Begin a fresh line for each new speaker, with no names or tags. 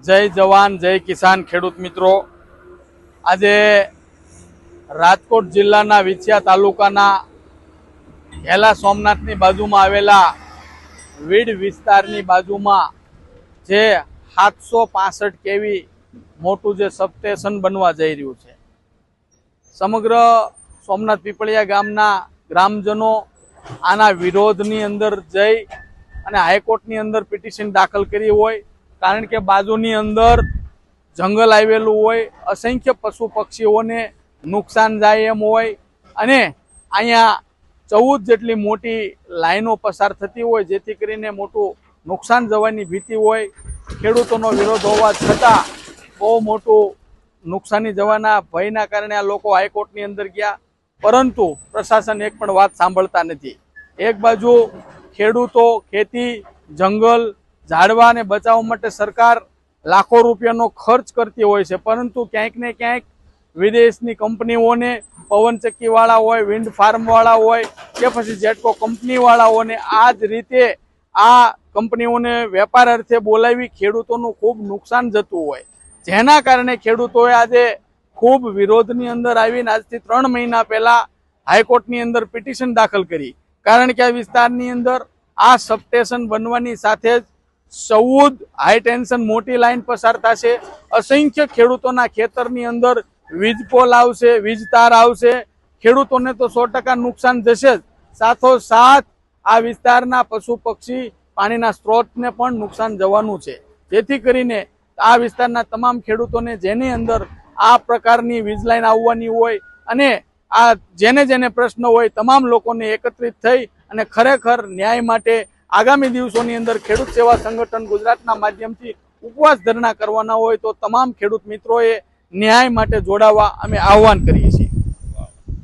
जय जवान जय किसान खेडूत मित्रों, आज राजकोट जिल्लाना विछिया तालुकाना हेला सोमनाथनी बाजुमां आवेला वीड विस्तारनी बाजुमां जे 765 केवी मोटू जे सबस्टेशन बनवा जई रह्युं छे। समग्र सोमनाथ पीपळिया गामना ग्रामजनों आना विरोधनी अंदर जई अने हाईकोर्टनी अंदर पिटिशन दाखल करी होय, कारण के बाजुनी अंदर जंगल आवेलुं होय, असंख्य पशु पक्षीओने नुकसान जाय एम होय अने अहींया 14 जेटली मोटी लाइनो पसार थती होय, जेथी करीने मोटुं नुकसान जवानी भीति होय। खेडूतोनो विरोध होवा छतां बहु मोटुं नुकसानी जवाना भयना कारणे आ लोको हाईकोर्टनी अंदर गया, परंतु प्रशासन एक पण वात सांभळता नथी। एक बाजु खेडूतो खेती जंगल झाड़वा ने बचाव माटे सरकार लाखों रूपियानो खर्च करती होय छे, परंतु क्यांक ने क्यांक विदेशनी कंपनीओने पवनचक्की वाळा होय, विंड फार्म वाळा होय के पछी जेटको कंपनी वाळाओने आज रीते आ कंपनीओने वेपार अर्थे बोलावी खेडूतोनुं खूब नुकसान जतुं होय, जेना कारणे खेडूतोए आजे खूब विरोधनी अंदर आवीने आजथी 3 महीना पहेला हाईकोर्टनी अंदर पिटिशन दाखल करी, कारण के आ विस्तारनी अंदर आ सबस्टेशन बनवानी साथे ज 14 हाई टेन्शन मोटी लाइन पसार थशे। असंख्य खेडूतोना खेतरनी अंदर वीज पोल आवशे, वीज तार आवशे, खेडूतोने तो 100% नुकसान जशे ज, साथोसाथ आ विस्तारना पशु पक्षी पाणीना स्त्रोतने पण नुकसान जवानुं छे। जेथी करीने आ विस्तारना तमाम खेडूतोने जेनी अंदर आ प्रकारनी वीज लाइन आववानी होय अने आ जेने जेने प्रश्न होय तमाम लोकोने एकत्रित थई अने खरेखर न्याय माटे आगामी दिवसोनी अंदर खेडूत सेवा संगठन गुजरातना माध्यमथी उपवास धरना करवाना होय तो तमाम खेडूत मित्रोए न्याय माटे जोड़ावा अमे आह्वान करीए छीए।